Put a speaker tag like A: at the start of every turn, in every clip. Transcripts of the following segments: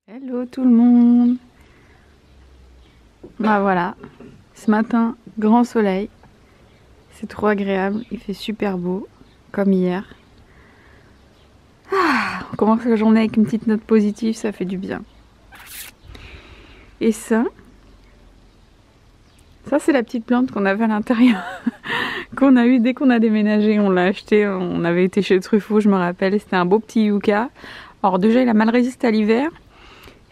A: Hello tout le monde. Bah voilà, ce matin, grand soleil. C'est trop agréable, il fait super beau, comme hier. On commence la journée avec une petite note positive, ça fait du bien. Et ça c'est la petite plante qu'on avait à l'intérieur, qu'on a eu dès qu'on a déménagé. On l'a acheté, on avait été chez Truffaut, je me rappelle, c'était un beau petit yucca. Alors déjà il a mal résisté à l'hiver.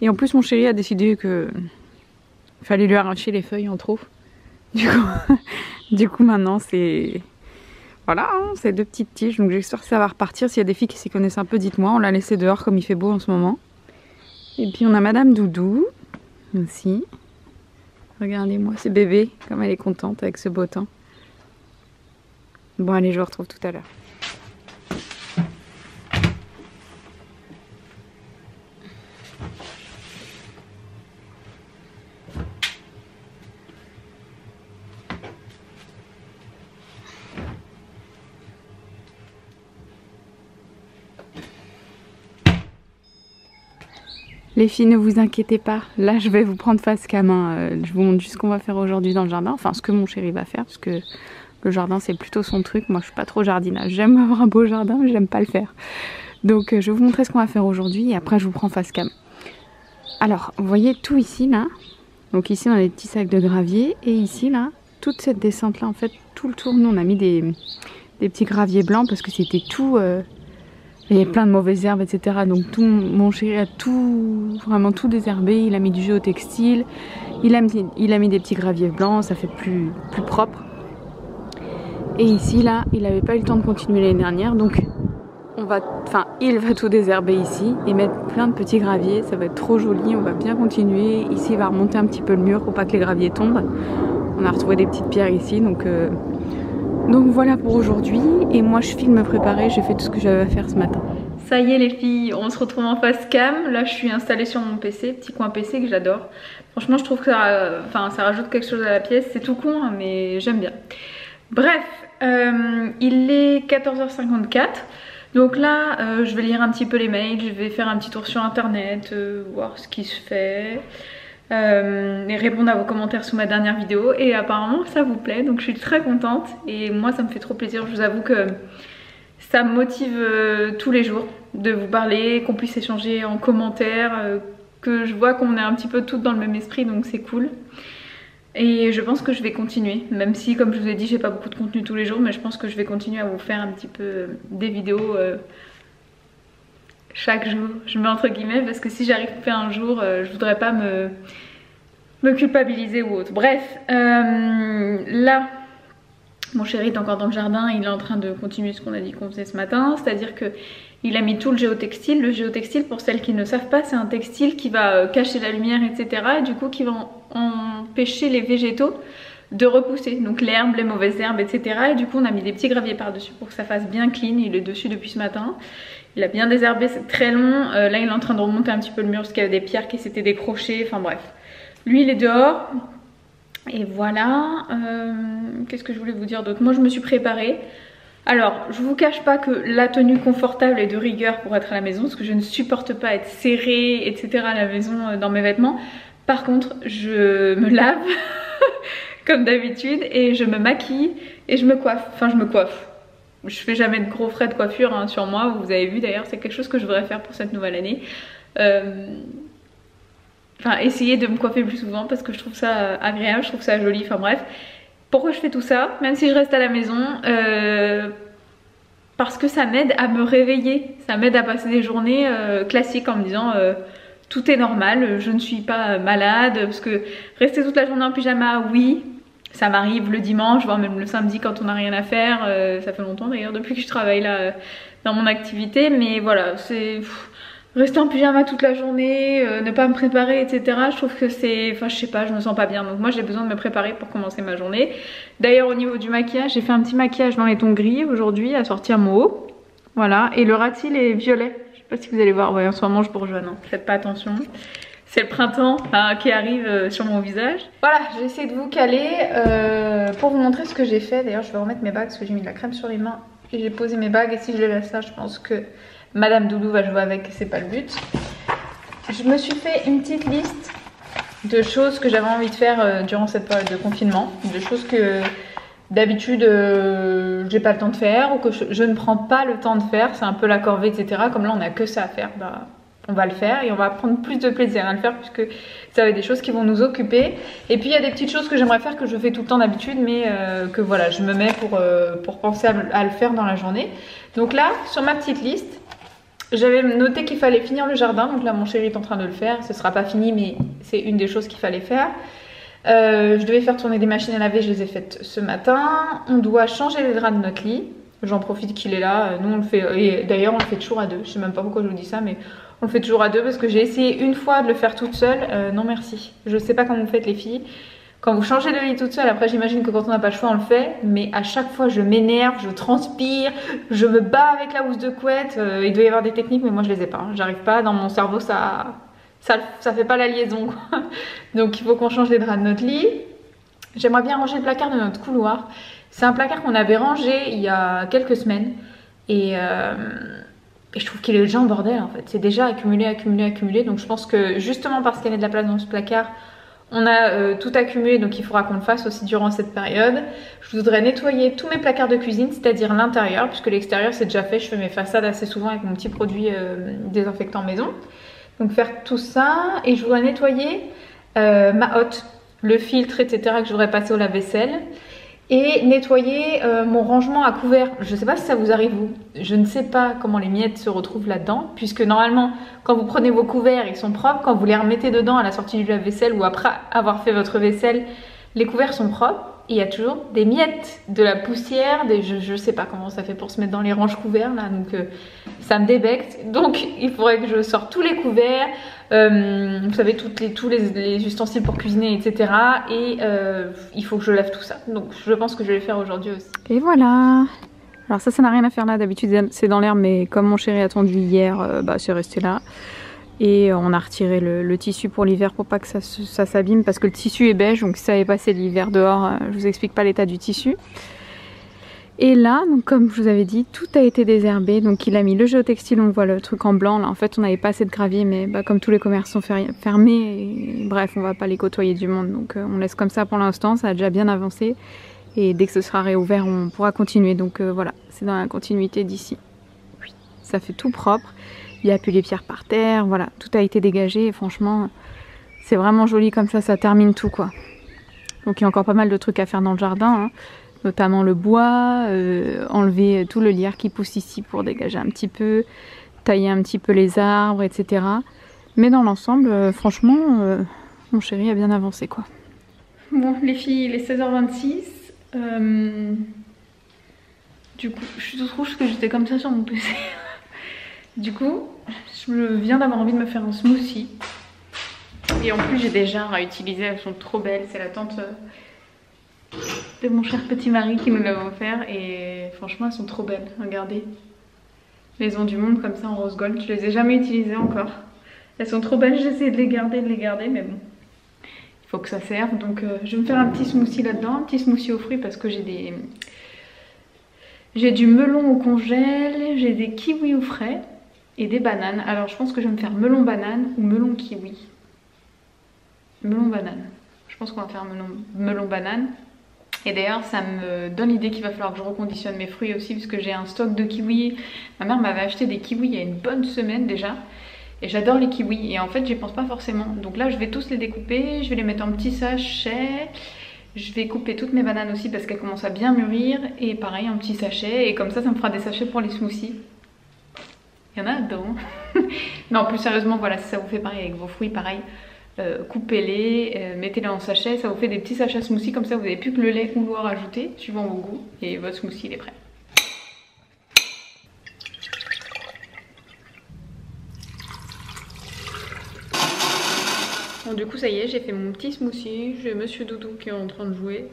A: Et en plus mon chéri a décidé que fallait lui arracher les feuilles en trop. Du coup maintenant c'est... Voilà, hein, c'est deux petites tiges, donc j'espère que ça va repartir. S'il y a des filles qui s'y connaissent un peu, dites-moi. On l'a laissé dehors comme il fait beau en ce moment. Et puis on a Madame Doudou aussi. Regardez-moi, c'est bébé, comme elle est contente avec ce beau temps. Bon allez, je vous retrouve tout à l'heure. Les filles, ne vous inquiétez pas, là je vais vous prendre face cam, hein. Je vous montre juste ce qu'on va faire aujourd'hui dans le jardin, enfin ce que mon chéri va faire, parce que le jardin c'est plutôt son truc. Moi je suis pas trop jardinage, j'aime avoir un beau jardin mais j'aime pas le faire. Donc je vais vous montrer ce qu'on va faire aujourd'hui et après je vous prends face cam. Alors vous voyez tout ici là, donc ici on a des petits sacs de gravier et ici là, toute cette descente là en fait, tout le tour, nous on a mis des petits graviers blancs parce que c'était tout... il y a plein de mauvaises herbes, etc. Donc mon chéri a tout, vraiment tout désherbé. Il a mis du géotextile, il a mis des petits graviers blancs, ça fait plus propre. Et ici, là, il n'avait pas eu le temps de continuer l'année dernière, donc il va tout désherber ici et mettre plein de petits graviers. Ça va être trop joli, on va bien continuer. Ici, il va remonter un petit peu le mur pour pas que les graviers tombent. On a retrouvé des petites pierres ici, donc voilà pour aujourd'hui. Et moi je file me préparer, j'ai fait tout ce que j'avais à faire ce matin. Ça y est les filles, on se retrouve en face cam. Là je suis installée sur mon PC, petit coin PC que j'adore. Franchement je trouve que ça rajoute quelque chose à la pièce. C'est tout con hein, mais j'aime bien. Bref, il est 14h54. Donc là je vais lire un petit peu les mails, je vais faire un petit tour sur internet, voir ce qui se fait. Et répondre à vos commentaires sous ma dernière vidéo et apparemment ça vous plaît, donc je suis très contente et moi ça me fait trop plaisir. Je vous avoue que ça me motive tous les jours de vous parler, qu'on puisse échanger en commentaire, que je vois qu'on est un petit peu toutes dans le même esprit, donc c'est cool. Et je pense que je vais continuer, même si comme je vous ai dit j'ai pas beaucoup de contenu tous les jours, mais je pense que je vais continuer à vous faire un petit peu des vidéos chaque jour, je mets entre guillemets, parce que si j'arrive pas un jour, je voudrais pas me culpabiliser ou autre. Bref, là, mon chéri est encore dans le jardin, il est en train de continuer ce qu'on a dit qu'on faisait ce matin, c'est-à-dire que il a mis tout le géotextile. Le géotextile, pour celles qui ne savent pas, c'est un textile qui va cacher la lumière, etc. et du coup qui va empêcher les végétaux de repousser, donc l'herbe, les mauvaises herbes, etc. Et du coup on a mis des petits graviers par dessus pour que ça fasse bien clean. Il est dessus depuis ce matin. Il a bien désherbé, c'est très long. Là il est en train de remonter un petit peu le mur parce qu'il y avait des pierres qui s'étaient décrochées. Enfin bref. Lui il est dehors. Et voilà. Qu'est-ce que je voulais vous dire d'autre? Moi je me suis préparée. Alors je vous cache pas que la tenue confortable est de rigueur pour être à la maison. Parce que je ne supporte pas être serrée, etc. à la maison dans mes vêtements. Par contre je me lave comme d'habitude. Et je me maquille et je me coiffe. Enfin je me coiffe. Je fais jamais de gros frais de coiffure hein, sur moi, vous avez vu d'ailleurs, c'est quelque chose que je voudrais faire pour cette nouvelle année. Enfin, essayer de me coiffer plus souvent parce que je trouve ça agréable, je trouve ça joli, enfin bref. Pourquoi je fais tout ça, même si je reste à la maison? Parce que ça m'aide à me réveiller, ça m'aide à passer des journées classiques en me disant tout est normal, je ne suis pas malade. Parce que rester toute la journée en pyjama, oui. Ça m'arrive le dimanche, voire même le samedi quand on n'a rien à faire. Ça fait longtemps d'ailleurs depuis que je travaille là dans mon activité. Mais voilà, c'est rester en pyjama toute la journée, ne pas me préparer, etc. Je trouve que c'est... Enfin je sais pas, je me sens pas bien. Donc moi j'ai besoin de me préparer pour commencer ma journée. D'ailleurs au niveau du maquillage, j'ai fait un petit maquillage dans les tons gris aujourd'hui à sortir mon haut. Voilà, et le ras de cils est violet. Je sais pas si vous allez voir, ouais en ce moment je bourgeonne, hein. Faites pas attention. C'est le printemps qui arrive sur mon visage. Voilà, j'ai essayé de vous caler pour vous montrer ce que j'ai fait. D'ailleurs, je vais remettre mes bagues parce que j'ai mis de la crème sur les mains. Et j'ai posé mes bagues et si je les laisse là, je pense que Madame Doudou va jouer avec et c'est pas le but. Je me suis fait une petite liste de choses que j'avais envie de faire durant cette période de confinement, de choses que d'habitude j'ai pas le temps de faire ou que je ne prends pas le temps de faire, c'est un peu la corvée, etc. Comme là on a que ça à faire, bah on va le faire et on va prendre plus de plaisir à le faire puisque ça va être des choses qui vont nous occuper. Et puis il y a des petites choses que j'aimerais faire que je fais tout le temps d'habitude, mais que voilà, je me mets pour penser à le faire dans la journée. Donc là, sur ma petite liste, j'avais noté qu'il fallait finir le jardin. Donc là, mon chéri est en train de le faire. Ce sera pas fini, mais c'est une des choses qu'il fallait faire. Je devais faire tourner des machines à laver, je les ai faites ce matin. On doit changer les draps de notre lit. J'en profite qu'il est là. Nous, on le fait. Et d'ailleurs, on le fait toujours à deux. Je sais même pas pourquoi je vous dis ça, mais on le fait toujours à deux parce que j'ai essayé une fois de le faire toute seule. Non, merci. Je sais pas comment vous faites, les filles. Quand vous changez de lit toute seule, après j'imagine que quand on n'a pas le choix on le fait, mais à chaque fois je m'énerve, je transpire, je me bats avec la housse de couette, il doit y avoir des techniques mais moi je les ai pas, hein. J'arrive pas, dans mon cerveau ça fait pas la liaison quoi. Donc il faut qu'on change les draps de notre lit. J'aimerais bien ranger le placard de notre couloir. C'est un placard qu'on avait rangé il y a quelques semaines et je trouve qu'il est déjà en bordel en fait, c'est déjà accumulé, donc je pense que justement parce qu'il y a de la place dans ce placard, on a tout accumulé, donc il faudra qu'on le fasse aussi durant cette période. Je voudrais nettoyer tous mes placards de cuisine, c'est-à-dire l'intérieur, puisque l'extérieur c'est déjà fait. Je fais mes façades assez souvent avec mon petit produit désinfectant maison. Donc faire tout ça. Et je voudrais nettoyer ma hotte, le filtre, etc. que je voudrais passer au lave-vaisselle. Et nettoyer mon rangement à couvert. Je ne sais pas si ça vous arrive vous. Je ne sais pas comment les miettes se retrouvent là-dedans. Puisque normalement, quand vous prenez vos couverts, ils sont propres. Quand vous les remettez dedans à la sortie du lave-vaisselle ou après avoir fait votre vaisselle, les couverts sont propres. Et il y a toujours des miettes, de la poussière, je ne sais pas comment ça fait pour se mettre dans les ranges couverts là. Donc ça me débecte. Donc il faudrait que je sorte tous les couverts. Vous savez, tous les ustensiles pour cuisiner, etc. Et il faut que je lave tout ça. Donc je pense que je vais le faire aujourd'hui aussi. Et voilà. Alors ça n'a rien à faire là. D'habitude c'est dans l'herbe, mais comme mon chéri a attendu hier, bah, c'est resté là. Et on a retiré le tissu pour l'hiver pour pas que ça s'abîme, parce que le tissu est beige, donc si ça avait passé l'hiver dehors, je vous explique pas l'état du tissu. Et là, donc comme je vous avais dit, tout a été désherbé. Donc il a mis le géotextile, on voit le truc en blanc. Là en fait on n'avait pas assez de gravier, mais bah, comme tous les commerces sont fermés, et, bref on va pas les côtoyer du monde. Donc on laisse comme ça pour l'instant, ça a déjà bien avancé. Et dès que ce sera réouvert on pourra continuer. Donc voilà, c'est dans la continuité d'ici. Oui, ça fait tout propre. Il n'y a plus les pierres par terre, voilà, tout a été dégagé et franchement c'est vraiment joli comme ça termine tout quoi. Donc il y a encore pas mal de trucs à faire dans le jardin, hein. Notamment le bois, enlever tout le lierre qui pousse ici pour dégager un petit peu, tailler un petit peu les arbres, etc. Mais dans l'ensemble, franchement, mon chéri a bien avancé quoi. Bon les filles, il est 16h26. Du coup, je suis toute rouge parce que j'étais comme ça sur mon PC. Du coup, je viens d'avoir envie de me faire un smoothie. Et en plus, j'ai des jarres à utiliser, elles sont trop belles. C'est la tante de mon cher petit mari qui nous l'a offert. Et franchement, elles sont trop belles. Regardez. Maison du monde comme ça en rose gold. Je les ai jamais utilisées encore. Elles sont trop belles. J'essaie de les garder, mais bon. Il faut que ça serve. Donc, je vais me faire un petit smoothie là-dedans. Un petit smoothie aux fruits parce que j'ai du melon au congèle. J'ai des kiwis au frais. Et des bananes. Alors je pense que je vais me faire melon banane ou melon kiwi. Melon banane. Je pense qu'on va faire melon banane. Et d'ailleurs ça me donne l'idée qu'il va falloir que je reconditionne mes fruits aussi, puisque j'ai un stock de kiwis. Ma mère m'avait acheté des kiwis il y a une bonne semaine déjà. Et j'adore les kiwis. Et en fait j'y pense pas forcément. Donc là je vais tous les découper. Je vais les mettre en petits sachets. Je vais couper toutes mes bananes aussi parce qu'elles commencent à bien mûrir. Et pareil en petits sachets. Et comme ça me fera des sachets pour les smoothies. Il y en a dedans. Non, plus sérieusement, voilà, si ça vous fait pareil avec vos fruits, pareil, coupez-les, mettez-les en sachet, ça vous fait des petits sachets smoothie, comme ça vous n'avez plus que le lait ou l'eau à rajouter, suivant vos goûts, et votre smoothie il est prêt. Bon, du coup ça y est, j'ai fait mon petit smoothie, j'ai Monsieur Doudou qui est en train de jouer.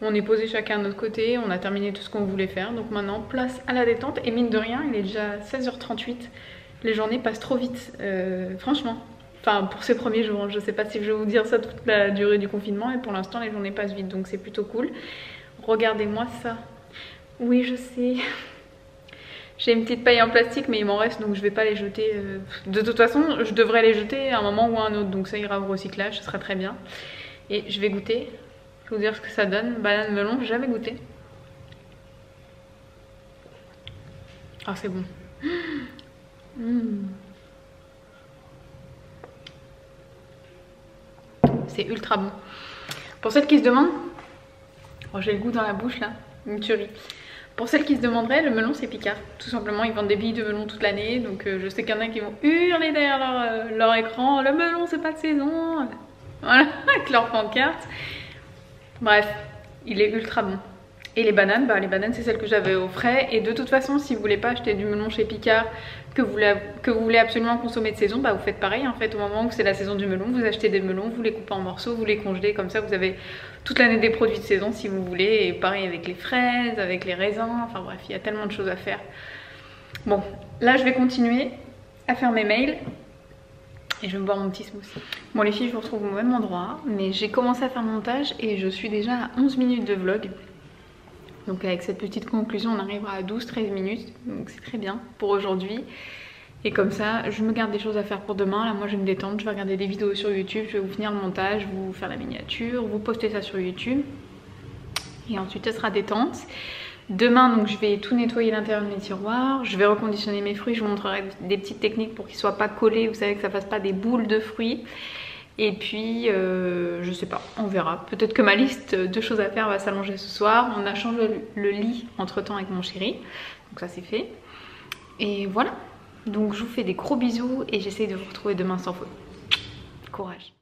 A: On est posé chacun de notre côté, on a terminé tout ce qu'on voulait faire. Donc maintenant, place à la détente. Et mine de rien, il est déjà 16h38. Les journées passent trop vite, franchement. Enfin, pour ces premiers jours, je sais pas si je vais vous dire ça toute la durée du confinement. Et pour l'instant, les journées passent vite, donc c'est plutôt cool. Regardez-moi ça. Oui, je sais. J'ai une petite paille en plastique mais il m'en reste donc je vais pas les jeter. De toute façon je devrais les jeter à un moment ou à un autre donc ça ira au recyclage, ce sera très bien. Et je vais goûter, je vais vous dire ce que ça donne. Banane melon, j'ai jamais goûté. Ah c'est bon. C'est ultra bon. Pour celles qui se demandent, oh, j'ai le goût dans la bouche là, une tuerie. Pour celles qui se demanderaient, le melon c'est Picard. Tout simplement, ils vendent des billes de melon toute l'année. Donc je sais qu'il y en a qui vont hurler derrière leur écran. Le melon c'est pas de saison. Voilà, avec leur pancarte. Bref, il est ultra bon. Et les bananes, les bananes c'est celles que j'avais au frais. Et de toute façon, si vous voulez pas acheter du melon chez Picard, que vous voulez absolument consommer de saison, vous faites pareil en fait. Au moment où c'est la saison du melon, vous achetez des melons, vous les coupez en morceaux, vous les congelez. Comme ça, vous avez toute l'année des produits de saison si vous voulez. Et pareil avec les fraises, avec les raisins. Enfin bref, il y a tellement de choses à faire. Bon, là je vais continuer à faire mes mails. Et je vais me boire mon petit smoothie. Bon les filles, je vous retrouve au même endroit. Mais j'ai commencé à faire le montage et je suis déjà à 11 minutes de vlog. Donc avec cette petite conclusion, on arrivera à 12-13 minutes. Donc c'est très bien pour aujourd'hui. Et comme ça, je me garde des choses à faire pour demain. Là, moi, je vais me détendre. Je vais regarder des vidéos sur YouTube. Je vais vous finir le montage, vous faire la miniature, vous poster ça sur YouTube. Et ensuite, ça sera détente. Demain, donc, je vais tout nettoyer l'intérieur de mes tiroirs. Je vais reconditionner mes fruits. Je vous montrerai des petites techniques pour qu'ils ne soient pas collés. Vous savez que ça ne fasse pas des boules de fruits. Et puis, je sais pas, on verra. Peut-être que ma liste de choses à faire va s'allonger ce soir. On a changé le lit entre temps avec mon chéri. Donc ça c'est fait. Et voilà. Donc je vous fais des gros bisous et j'essaie de vous retrouver demain sans faute. Courage.